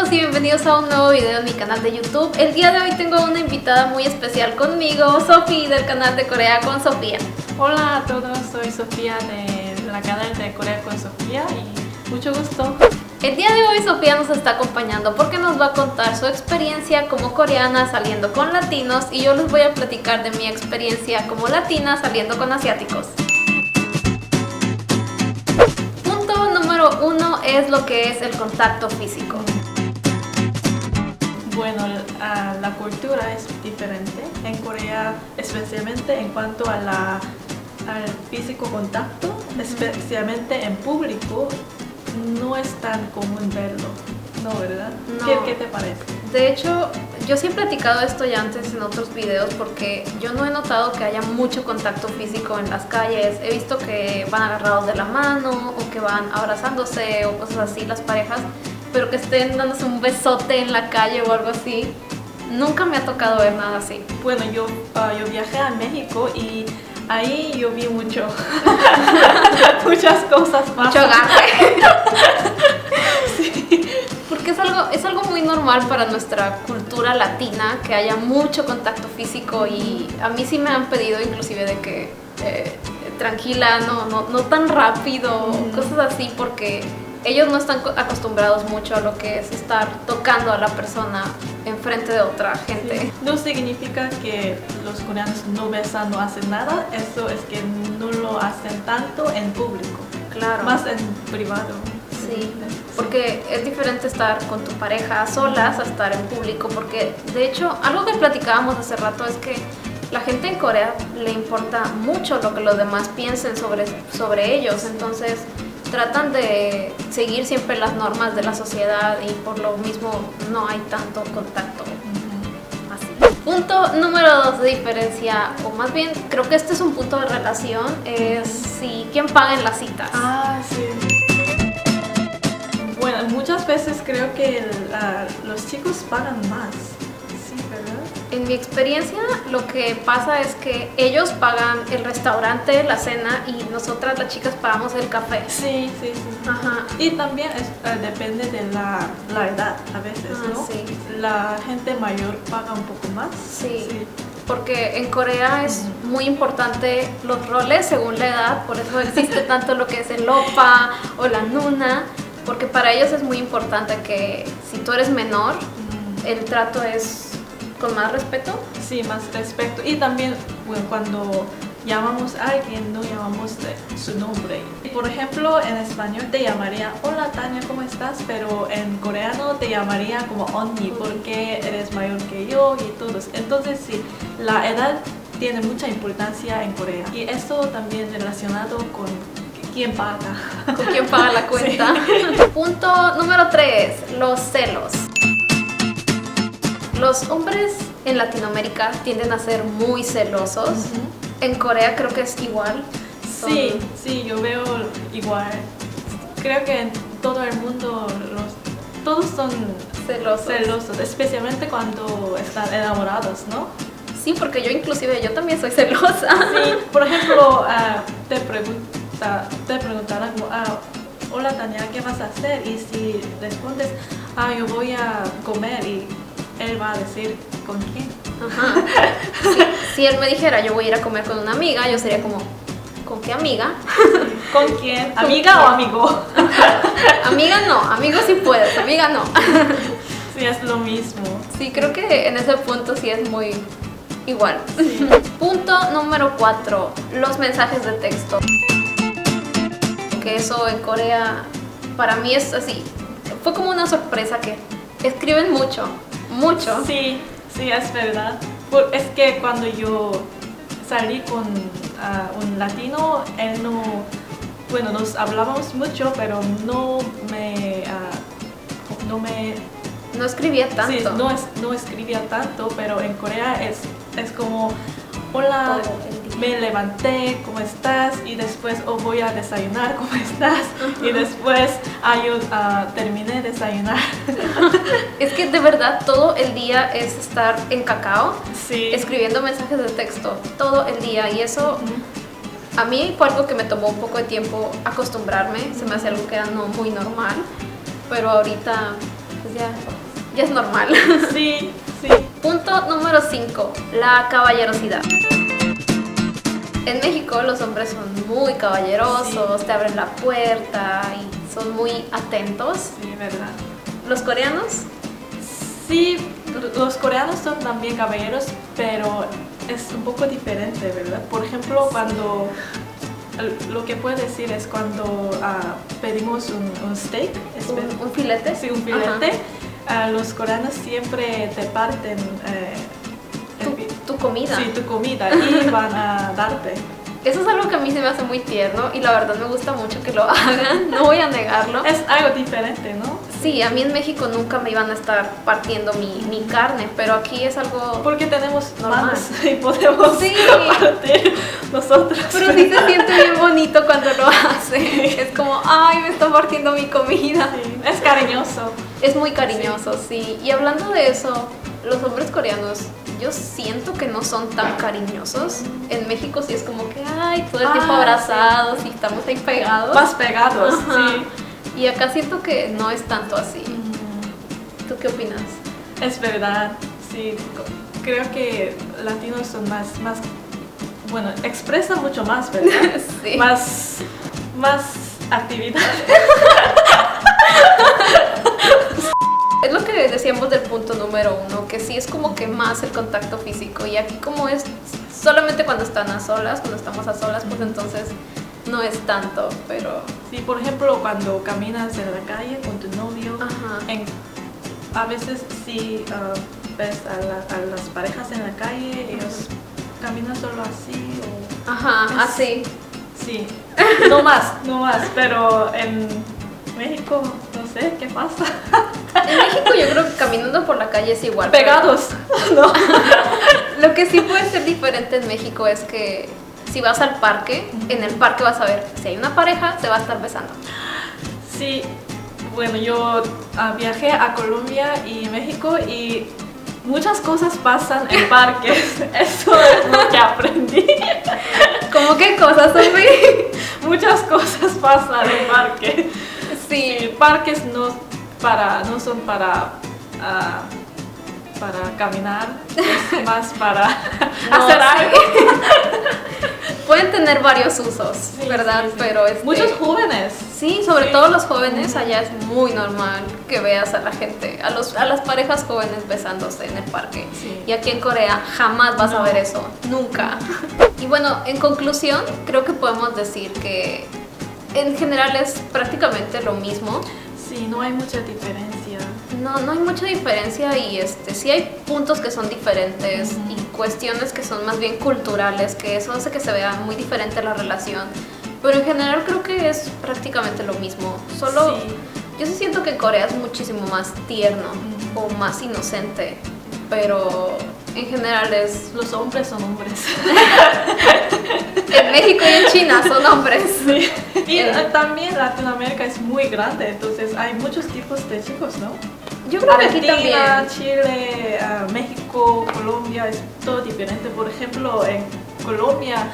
todos y bienvenidos a un nuevo video en mi canal de YouTube. El día de hoy tengo una invitada muy especial conmigo, Sofía del canal de Corea con Sofía. Hola a todos, soy Sofía de la canal de Corea con Sofía y mucho gusto. El día de hoy Sofía nos está acompañando porque nos va a contar su experiencia como coreana saliendo con latinos y yo les voy a platicar de mi experiencia como latina saliendo con asiáticos. Punto número 1 es lo que es el contacto físico. Bueno, la cultura es diferente en Corea, especialmente en cuanto a al físico contacto, especialmente en público. No es tan común verlo, ¿no, verdad? No. ¿Qué te parece? De hecho, yo sí he platicado esto ya antes en otros videos porque yo no he notado que haya mucho contacto físico en las calles. He visto que van agarrados de la mano o que van abrazándose o cosas así las parejas, pero que estén dándose un besote en la calle o algo así. Nunca me ha tocado ver nada así. Bueno, yo viajé a México y ahí yo vi muchas cosas más. Mucho agarre. Sí. Porque es algo muy normal para nuestra cultura latina que haya mucho contacto físico y a mí sí me han pedido inclusive de que tranquila, no tan rápido, cosas así porque ellos no están acostumbrados mucho a lo que es estar tocando a la persona enfrente de otra gente. Sí. No significa que los coreanos no besan, no hacen nada, eso es que no lo hacen tanto en público, Claro. más en privado. Sí, porque es diferente estar con tu pareja a solas a estar en público, porque de hecho algo que platicábamos hace rato es que la gente en Corea le importa mucho lo que los demás piensen sobre ellos, entonces tratan de seguir siempre las normas de la sociedad y por lo mismo no hay tanto contacto así. Punto número 2 de diferencia, o más bien creo que este es un punto de relación, es si quién paga en las citas. Ah, sí. Bueno, muchas veces creo que los chicos pagan más, sí, ¿verdad? En mi experiencia lo que pasa es que ellos pagan el restaurante, la cena y nosotras las chicas pagamos el café. Sí. Ajá. Y también depende de la edad a veces, ¿no? Sí. La gente mayor paga un poco más. Sí. Porque en Corea es muy importante los roles según la edad, por eso existe tanto lo que es el oppa o la nuna, porque para ellos es muy importante que si tú eres menor, el trato es con más respeto. Sí, más respeto. Y también, bueno, cuando llamamos a alguien, no llamamos su nombre. Por ejemplo, en español te llamaría, hola Tania, ¿cómo estás? Pero en coreano te llamaría como 언니, porque eres mayor que yo y todos. Entonces, sí, la edad tiene mucha importancia en Corea. Y eso también relacionado con quién paga. Con quién paga la cuenta. Sí. Punto número 3, los celos. Los hombres en Latinoamérica tienden a ser muy celosos. En Corea creo que es igual. Sí, yo veo igual. Creo que en todo el mundo todos son celosos, especialmente cuando están enamorados, ¿no? Sí, porque yo también soy celosa. Sí, por ejemplo, te preguntarán como, hola Tania, ¿qué vas a hacer? Y si respondes, yo voy a comer, y él va a decir, ¿con quién? Ajá. Sí, si él me dijera, yo voy a ir a comer con una amiga, yo sería como, ¿con qué amiga? ¿Con quién? ¿Amiga o amigo? Amiga no, amigo sí puedes, amiga no. Sí, es lo mismo. Sí, creo que en ese punto sí es muy igual. Sí. Punto número 4, los mensajes de texto. Que eso en Corea para mí es así, fue como una sorpresa que escriben mucho. Sí, es verdad. Es que cuando yo salí con un latino, él bueno, nos hablábamos mucho, pero no escribía tanto. Sí, no escribía tanto, pero en Corea es como, hola, me levanté, ¿cómo estás? Y después, voy a desayunar, ¿cómo estás? Y después, yo terminé de desayunar. Es que de verdad todo el día es estar en Kakao, sí, escribiendo mensajes de texto, todo el día. Y eso a mí fue algo que me tomó un poco de tiempo acostumbrarme, se me hace algo que era no muy normal, pero ahorita ya es normal. Sí, sí. Punto número 5, la caballerosidad. En México los hombres son muy caballerosos, te abren la puerta y son muy atentos. Sí, verdad. ¿Los coreanos? Sí, los coreanos son también caballeros, pero es un poco diferente, ¿verdad? Por ejemplo, cuando lo que puedo decir es cuando pedimos un steak, ¿Un filete? Sí, un filete. Los coreanos siempre te parten tu comida. Sí, tu comida y van a darte. Eso es algo que a mí se me hace muy tierno y la verdad me gusta mucho que lo hagan, no voy a negarlo. Es algo diferente, ¿no? Sí, a mí en México nunca me iban a estar partiendo mi carne, pero aquí es algo porque tenemos normal. manos y podemos partir nosotros. Pero sí se siente bien bonito cuando lo hace. Es como, ay, me está partiendo mi comida. Sí, es cariñoso. Es muy cariñoso, sí. Y hablando de eso, los hombres coreanos, yo siento que no son tan cariñosos. En México sí es como que, ay, todo el tiempo abrazados y estamos ahí pegados. Más pegados, sí. Y acá siento que no es tanto así. ¿Tú qué opinas? Es verdad, sí. Creo que latinos son más bueno, expresan mucho más, ¿verdad? Sí. Más actividad. Es lo que decíamos del punto número 1, que sí es como que más el contacto físico, y aquí como es solamente cuando están a solas, cuando estamos a solas, pues entonces no es tanto, pero... Sí, por ejemplo, cuando caminas en la calle con tu novio, a veces sí ves a las parejas en la calle, ellos caminan solo así o... así. Sí, no más, pero en México no sé qué pasa. En México yo creo que caminando por la calle es igual. Pegados, ¿no? Lo que sí puede ser diferente en México es que si vas al parque, en el parque vas a ver, si hay una pareja, se va a estar besando. Sí, bueno, yo viajé a Colombia y México y muchas cosas pasan en parques. Eso es lo que aprendí. ¿Cómo qué cosas, Sophie? Muchas cosas pasan en parques. Sí, parques no son para caminar, es más para hacer algo. Pueden tener varios usos, ¿verdad? Sí. Pero muchos jóvenes. Sí, sobre todo los jóvenes, allá es muy normal que veas a la gente, a las parejas jóvenes besándose en el parque. Sí. Y aquí en Corea jamás vas a ver eso, nunca. Y bueno, en conclusión, creo que podemos decir que en general es prácticamente lo mismo. Sí, no hay mucha diferencia. No hay mucha diferencia y sí hay puntos que son diferentes y cuestiones que son más bien culturales, que eso hace que se vea muy diferente la relación. Pero en general creo que es prácticamente lo mismo. Solo yo sí siento que en Corea es muchísimo más tierno o más inocente, pero en general los hombres son hombres. En México y en China son hombres. Sí. Y también Latinoamérica es muy grande, entonces hay muchos tipos de chicos, ¿no? Yo creo que aquí también. Chile, México, Colombia, es todo diferente. Por ejemplo, en Colombia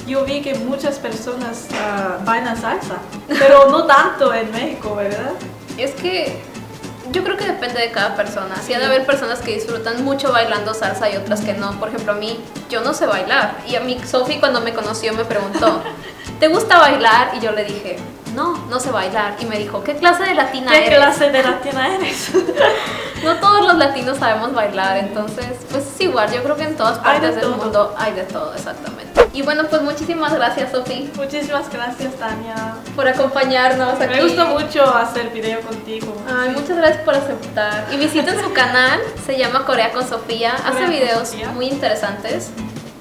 yo vi que muchas personas bailan salsa, pero no tanto en México, ¿verdad? Es que yo creo que depende de cada persona. Sí, ha de haber personas que disfrutan mucho bailando salsa y otras que no. Por ejemplo, a mí, yo no sé bailar. Y a mí, Sophie, cuando me conoció, me preguntó, ¿te gusta bailar? Y yo le dije, no sé bailar. Y me dijo, ¿qué clase de latina eres? ¿Qué clase de latina eres? No todos los latinos sabemos bailar, entonces, pues es igual. Yo creo que en todas partes del mundo hay de todo, exactamente. Y bueno, pues muchísimas gracias, Sophie. Muchísimas gracias, Tania, por acompañarnos aquí. Me gustó mucho hacer video contigo. Ay, muchas gracias por aceptar. Y visiten su canal, se llama Corea con Sofía. Hace videos muy interesantes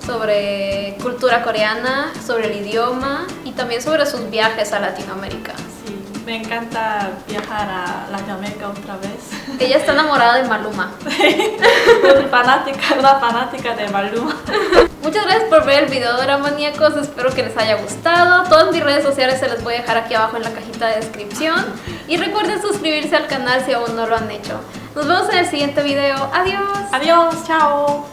sobre cultura coreana, sobre el idioma y también sobre sus viajes a Latinoamérica. Sí, me encanta viajar a Latinoamérica otra vez. Ella está enamorada de Maluma. Una fanática de Maluma. Muchas gracias por ver el video de Doramaníacos, espero que les haya gustado. Todas mis redes sociales se las voy a dejar aquí abajo en la cajita de descripción. Y recuerden suscribirse al canal si aún no lo han hecho. Nos vemos en el siguiente video. Adiós. Adiós, chao.